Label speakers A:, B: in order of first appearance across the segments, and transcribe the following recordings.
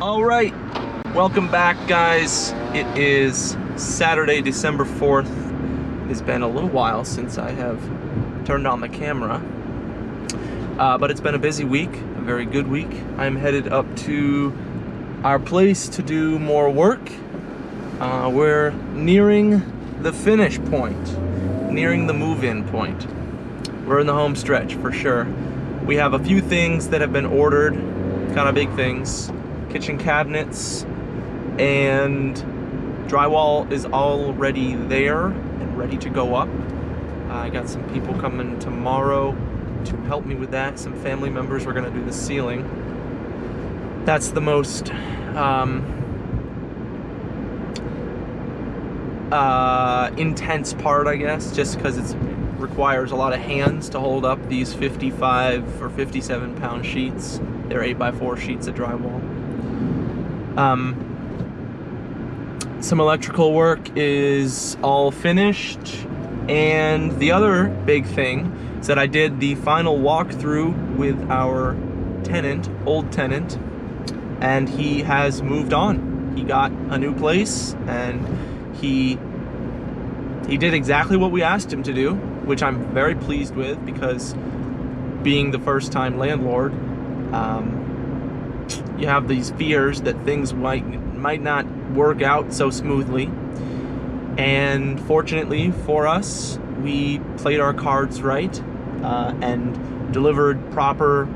A: All right, welcome back, guys. It is Saturday, December 4th. It's been a little while since I have turned on the camera, but it's been a busy week, a very good week. I'm headed up to our place to do more work. We're nearing the finish point, nearing the move-in point. We're in the home stretch for sure. We have a few things that have been ordered, kind of big things. Kitchen cabinets and drywall is already there and ready to go up. I got some people coming tomorrow to help me with that. Some family members. We're gonna do the ceiling. That's the most intense part, I guess, just because it requires a lot of hands to hold up these 55 or 57 pound sheets. They're 8x4 sheets of drywall. Some electrical work is all finished, and the other big thing is that I did the final walkthrough with our tenant, old tenant, and he has moved on. He got a new place, and he did exactly what we asked him to do, which I'm very pleased with, because being the first time landlord, you have these fears that things might not work out so smoothly. And fortunately for us, we played our cards right and delivered proper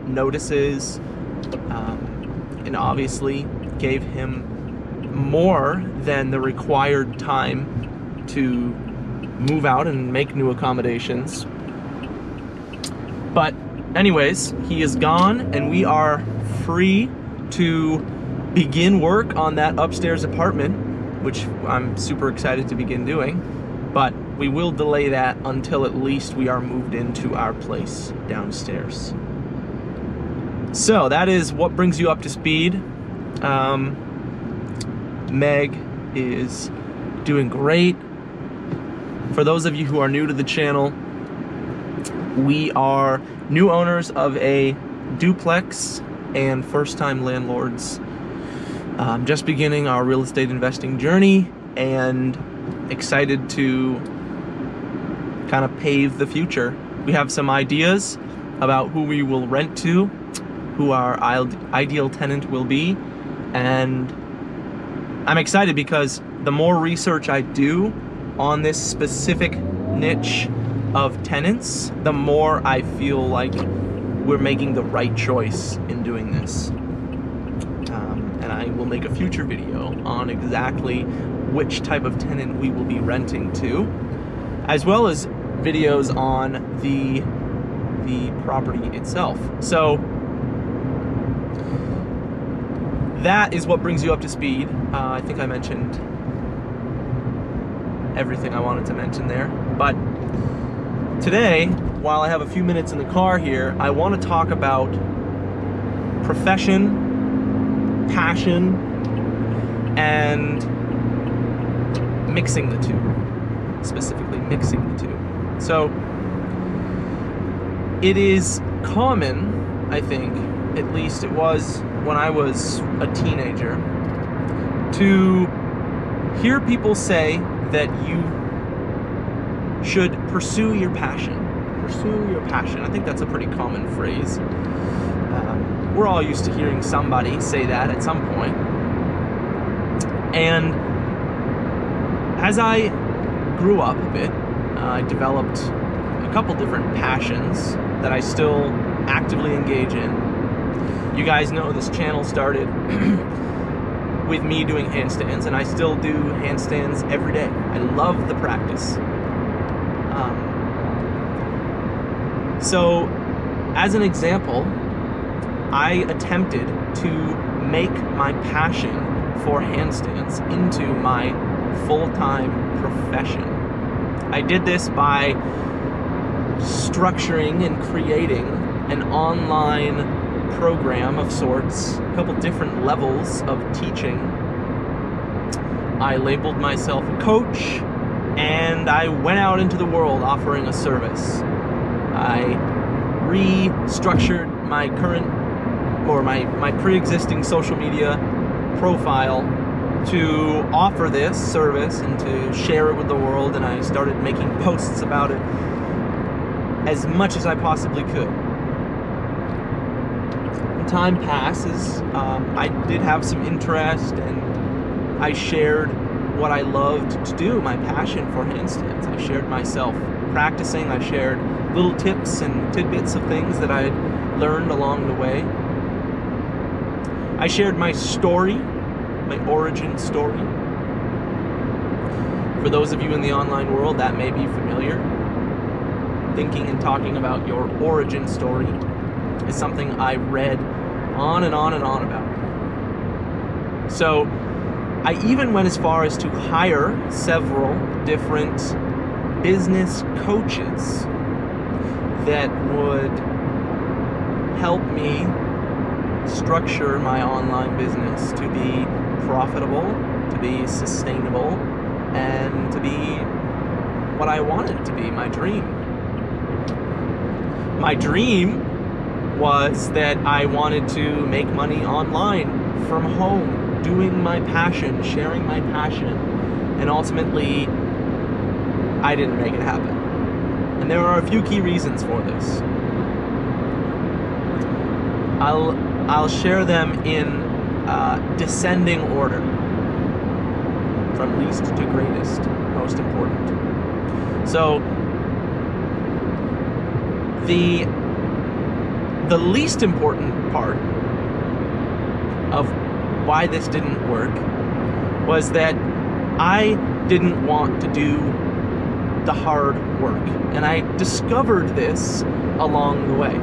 A: notices, and obviously gave him more than the required time to move out and make new accommodations. But anyways, he is gone, and we are free to begin work on that upstairs apartment, which I'm super excited to begin doing, but we will delay that until at least we are moved into our place downstairs. So that is what brings you up to speed. Meg is doing great. For those of you who are new to the channel, we are new owners of a duplex and first-time landlords, just beginning our real estate investing journey, and excited to kind of pave the future. We have some ideas about who we will rent to, who our ideal tenant will be, and I'm excited because the more research I do on this specific niche of tenants, the more I feel like we're making the right choice in doing this. And I will make a future video on exactly which type of tenant we will be renting to, as well as videos on the property itself. So that is what brings you up to speed. I think I mentioned everything I wanted to mention there, but today, while I have a few minutes in the car here, I want to talk about profession, passion, and mixing the two. Specifically, mixing the two. So, it is common, I think, at least it was when I was a teenager, to hear people say that you should pursue your passion. Pursue your passion. I think that's a pretty common phrase. We're all used to hearing somebody say that at some point. And as I grew up a bit, I developed a couple different passions that I still actively engage in. You guys know this channel started with me doing handstands, and I still do handstands every day. I love the practice. So, as an example, I attempted to make my passion for handstands into my full-time profession. I did this by structuring and creating an online program of sorts, a couple different levels of teaching. I labeled myself a coach, and I went out into the world offering a service. I restructured my current or my pre-existing social media profile to offer this service and to share it with the world, and I started making posts about it as much as I possibly could. Time passes, I did have some interest, and I shared what I loved to do, my passion for handstands. I shared myself practicing, I shared little tips and tidbits of things that I had learned along the way. I shared my story, my origin story. For those of you in the online world, that may be familiar. Thinking and talking about your origin story is something I read on and on and on about. So I even went as far as to hire several different business coaches that would help me structure my online business to be profitable, to be sustainable, and to be what I wanted it to be, my dream. My dream was that I wanted to make money online from home, doing my passion, sharing my passion, and ultimately I didn't make it happen. And there are a few key reasons for this. I'll share them in descending order, from least to greatest, most important. So the least important part of why this didn't work was that I didn't want to do the hard work, and I discovered this along the way.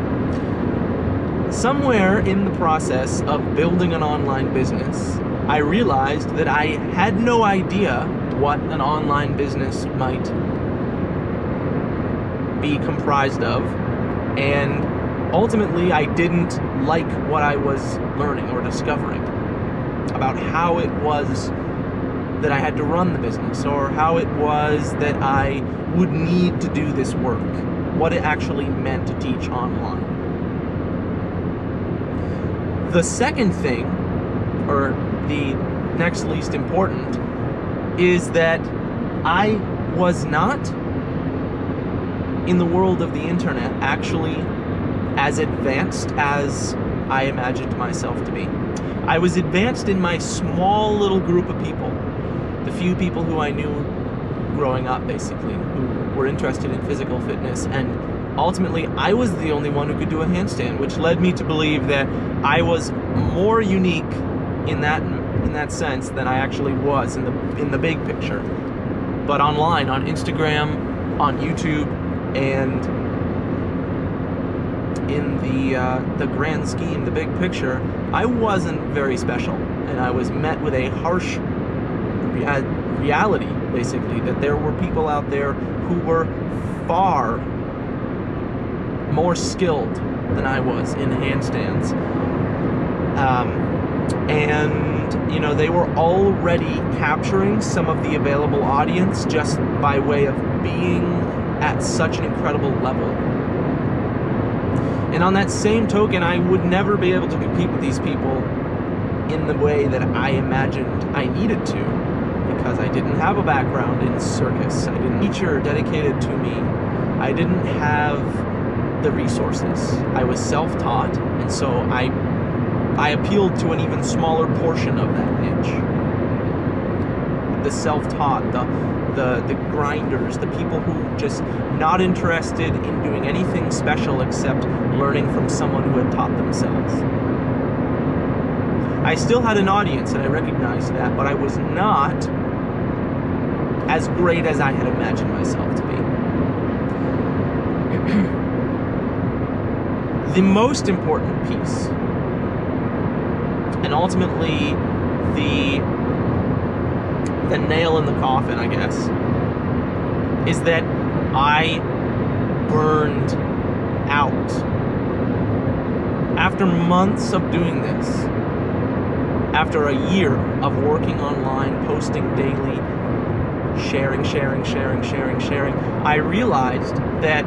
A: Somewhere in the process of building an online business, I realized that I had no idea what an online business might be comprised of, and ultimately I didn't like what I was learning or discovering about how it was that I had to run the business, or how it was that I would need to do this work, what it actually meant to teach online. The second thing, or the next least important, is that I was not, in the world of the internet, actually as advanced as I imagined myself to be. I was advanced in my small little group of people, the few people who I knew growing up, basically, who were interested in physical fitness, and ultimately I was the only one who could do a handstand, which led me to believe that I was more unique in that sense than I actually was in the big picture. But online, on Instagram, on YouTube, and in the grand scheme, the big picture, I wasn't very special, and I was met with a harsh reality, basically, that there were people out there who were far more skilled than I was in handstands. And, you know, they were already capturing some of the available audience just by way of being at such an incredible level. And on that same token, I would never be able to compete with these people in the way that I imagined I needed to, because I didn't have a background in circus. I didn't have a teacher dedicated to me. I didn't have the resources. I was self-taught, and so I appealed to an even smaller portion of that niche. The self-taught, the grinders, the people who just not interested in doing anything special except learning from someone who had taught themselves. I still had an audience, and I recognized that, but I was not as great as I had imagined myself to be. The most important piece, and ultimately the nail in the coffin, I guess, is that I burned out. After months of doing this, after a year of working online, posting daily, sharing, I realized that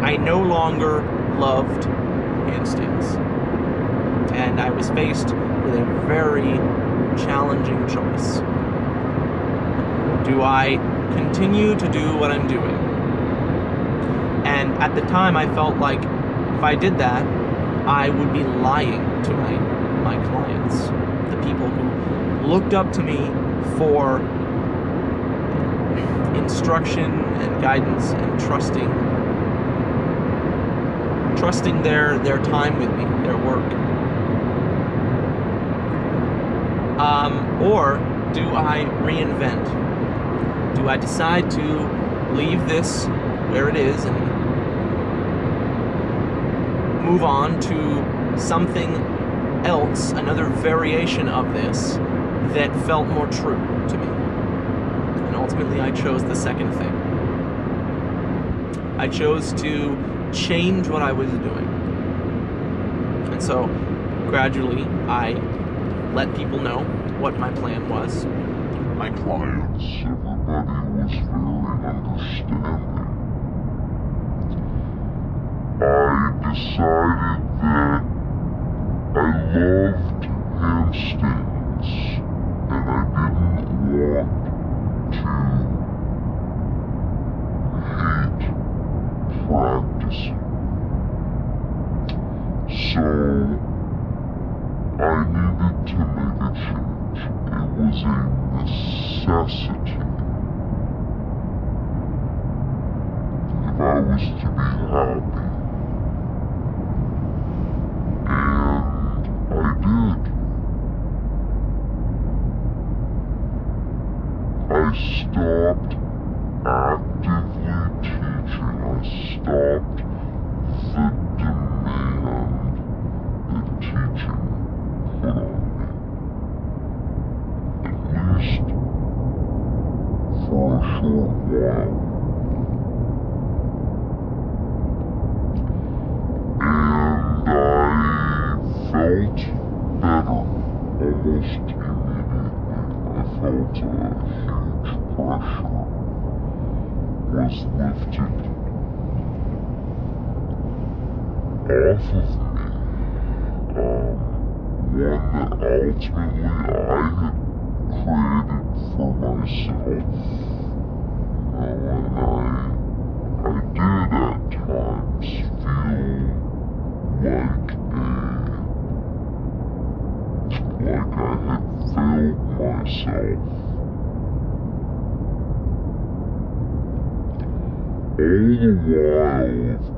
A: I no longer loved handstands. And I was faced with a very challenging choice. Do I continue to do what I'm doing? And at the time, I felt like if I did that, I would be lying to my clients, the people who looked up to me for instruction and guidance and trusting their time with me, their work. Or do I reinvent? Do I decide to leave this where it is and move on to something else, another variation of this that felt more true to me? And ultimately, I chose the second thing. I chose to change what I was doing. And so, gradually, I let people know what my plan was.
B: My clients, everybody was very understanding. I decided that I loved handstands, and I didn't want to hate practicing. So I needed to make a change. It was a necessity. If I was to be happy. And I did. I stopped actively teaching. I stopped the demand that teaching put on me. At least for a short while. And I felt better almost immediately. I felt a huge pressure was lifted off of me. One that ultimately I had created for myself. And I did at times feel like I had failed myself. All the while, of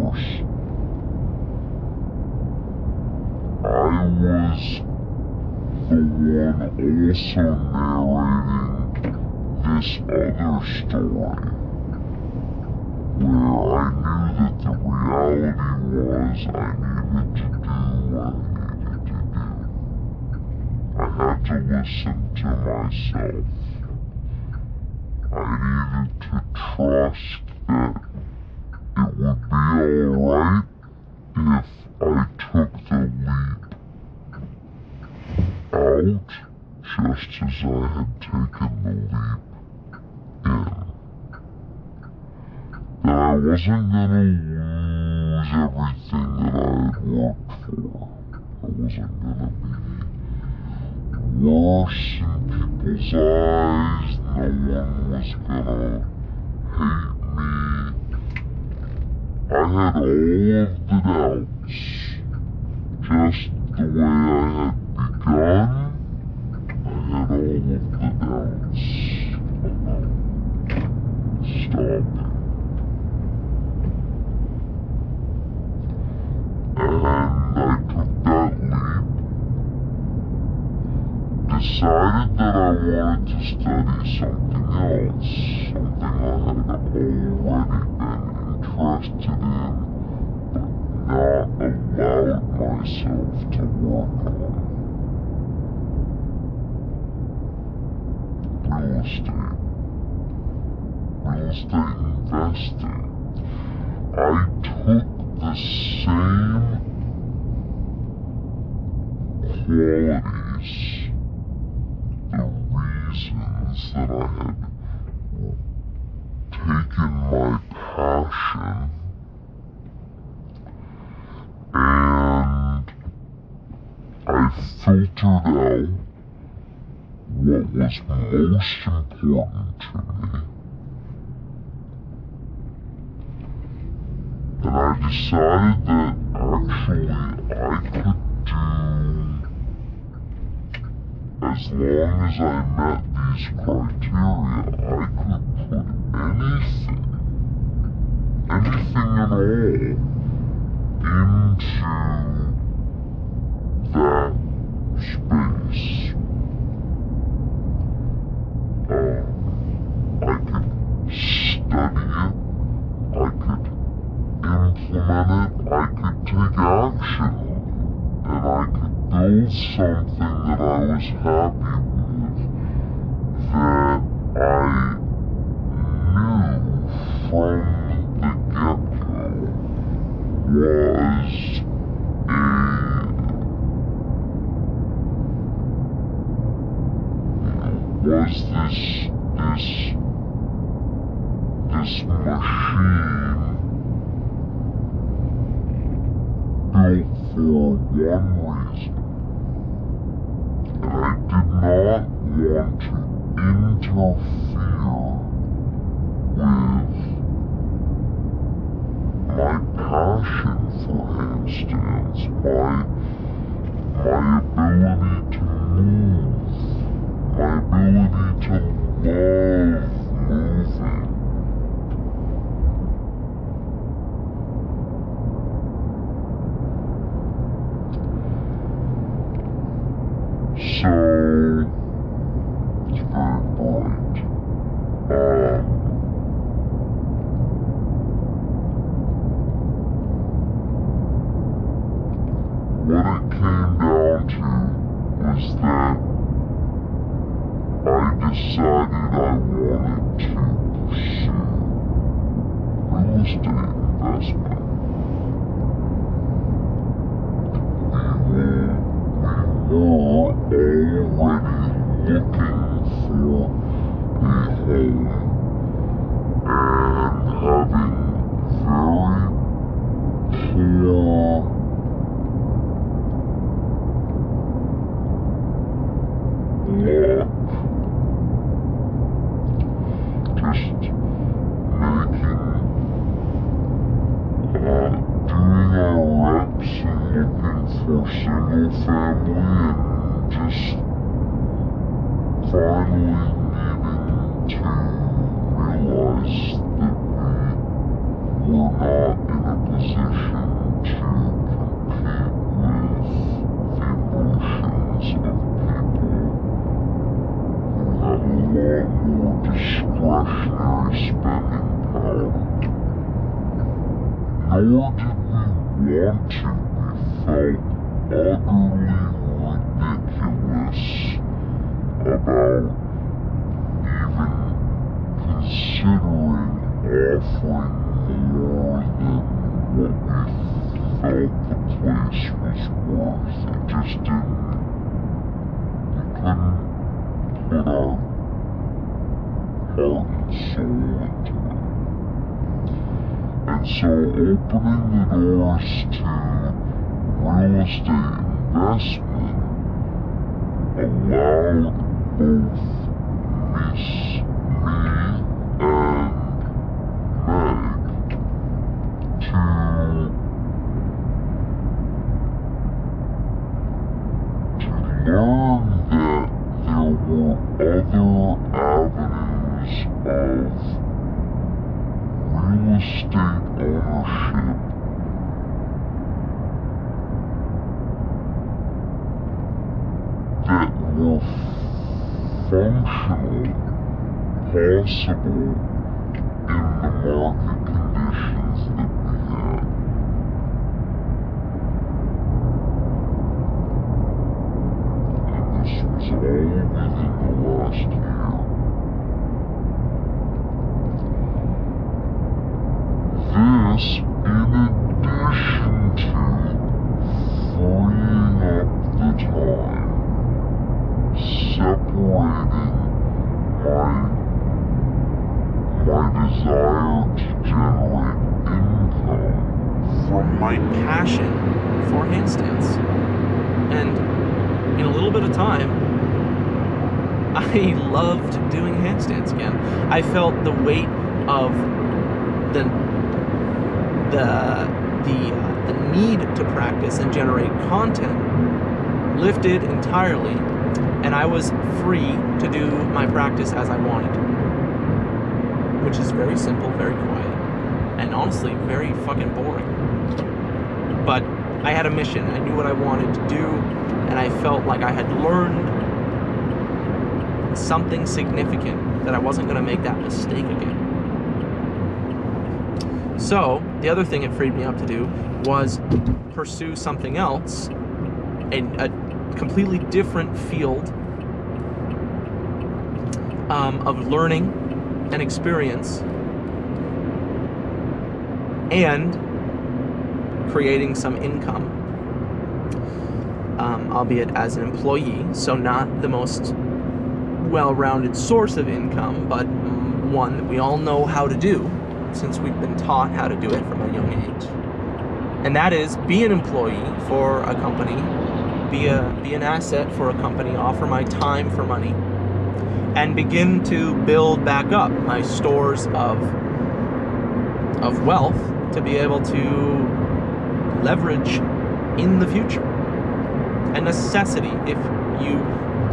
B: course, I was the one also narrating this other story, where I knew that the reality was I needed to do what I needed to do. I had to listen to myself. I needed to trust that it would be alright if I took the leap out just as I had taken the leap in. That I wasn't gonna lose everything that I had worked for. I wasn't gonna be worse in people's eyes. No one was gonna hate me. I had all of the doubts, just the way I had begun. I had all of the doubts about stopping. And I took that leap, decided that I wanted to study something else, something I had already been interested in, but not allowed myself to work on. Real estate. Real estate investing. I took the same qualities, the reasons that I had taken my passion and filtered out what was most important to me, and I decided that actually I could do, as long as I met these criteria, I could put anything at all into that space. I could study it, I could implement it, I could take action on it, and I could build something that I was happy with, that I knew from the get-go was this machine built for one reason, and I did not want to interfere with my passion for handstands, my ability to move, my ability to love moving. So, it's very bright. What it came down to was that I decided I wanted to pursue real estate investment. We were already looking for a home and having very poor luck just doing our reps and looking for single family and just finally needing to realize that we were not in a position to compete with the emotions of people who have a lot more discretionary spending power. Nor did we want to. We felt utterly ridiculous about even considering offering more than what we felt the place was worth. It just didn't, we couldn't put our heart and soul into it. And so opening the doors to real estate investment allowed both me and Meg to learn that there were other avenues of real estate ownership that were functional, possible in the market conditions that we had. And this was all within the last year. This, in addition to freeing up the time, separating my desire to generate income
A: from my passion for handstands. And time, I loved doing handstands again. I felt the weight of the need to practice and generate content lifted entirely, and I was free to do my practice as I wanted, which is very simple, very quiet, and honestly very fucking boring. But I had a mission. I knew what I wanted to do, and I felt like I had learned something significant, that I wasn't going to make that mistake again. So the other thing it freed me up to do was pursue something else, a completely different field of learning and experience, and creating some income, albeit as an employee, so not the most well-rounded source of income, but one that we all know how to do since we've been taught how to do it from a young age. And that is be an employee for a company, be an asset for a company, offer my time for money, and begin to build back up my stores of wealth to be able to leverage in the future. A necessity if you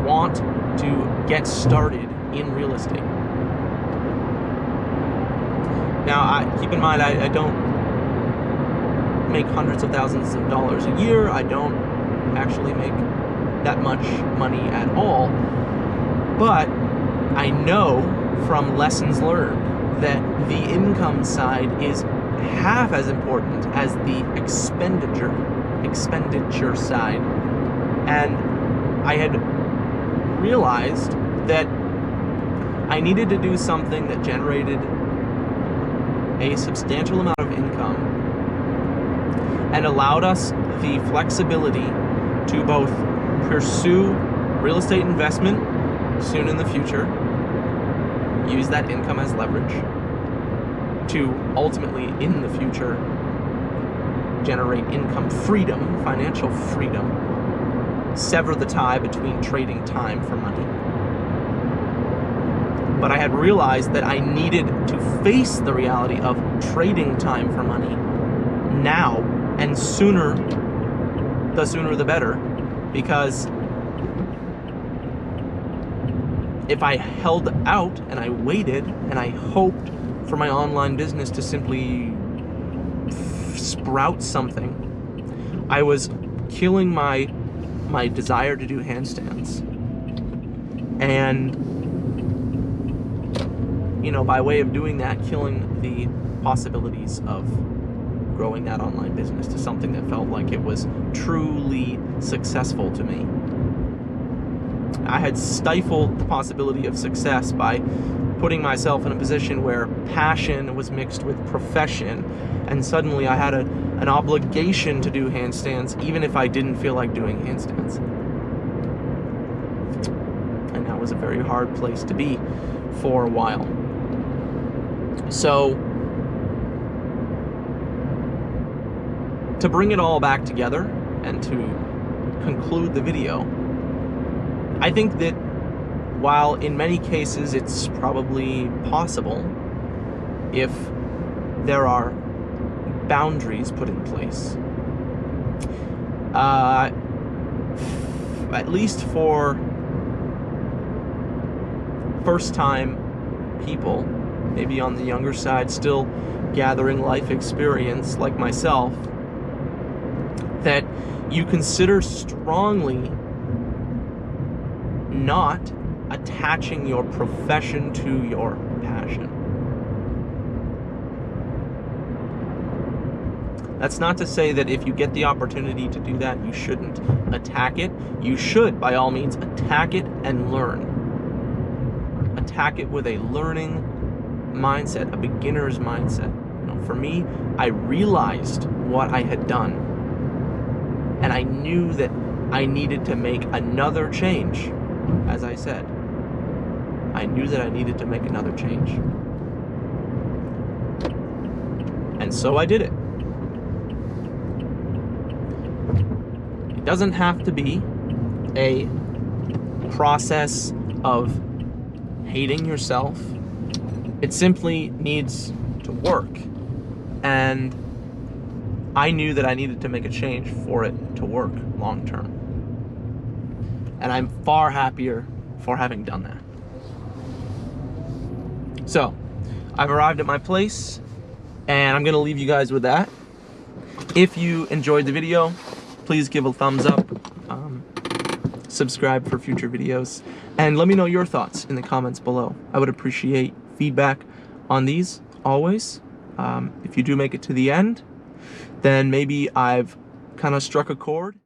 A: want to get started in real estate. Now, keep in mind, I don't make hundreds of thousands of dollars a year. I don't actually make that much money at all. But I know from lessons learned that the income side is half as important as the expenditure side. And I had realized that I needed to do something that generated a substantial amount of income and allowed us the flexibility to both pursue real estate investment soon in the future, use that income as leverage, to ultimately in the future generate income freedom, financial freedom, sever the tie between trading time for money. But I had realized that I needed to face the reality of trading time for money now, and the sooner the better, because if I held out and I waited and I hoped for my online business to simply sprout something, I was killing my desire to do handstands. And by way of doing that, killing the possibilities of growing that online business to something that felt like it was truly successful to me. I had stifled the possibility of success by putting myself in a position where passion was mixed with profession, and suddenly I had an obligation to do handstands even if I didn't feel like doing handstands. And that was a very hard place to be for a while. So, to bring it all back together and to conclude the video, I think that while in many cases it's probably possible if there are boundaries put in place, at least for first-time people, maybe on the younger side, still gathering life experience like myself, that you consider strongly not attaching your profession to your passion. That's not to say that if you get the opportunity to do that, you shouldn't attack it. You should, by all means, attack it and learn. Attack it with a learning mindset, a beginner's mindset. For me, I realized what I had done, and I knew that I needed to make another change. As I said, I knew that I needed to make another change. And so I did it. It doesn't have to be a process of hating yourself. It simply needs to work. And I knew that I needed to make a change for it to work long term. And I'm far happier for having done that. So, I've arrived at my place, and I'm gonna leave you guys with that. If you enjoyed the video, please give a thumbs up, subscribe for future videos, and let me know your thoughts in the comments below. I would appreciate feedback on these, always. If you do make it to the end, then maybe I've kind of struck a chord.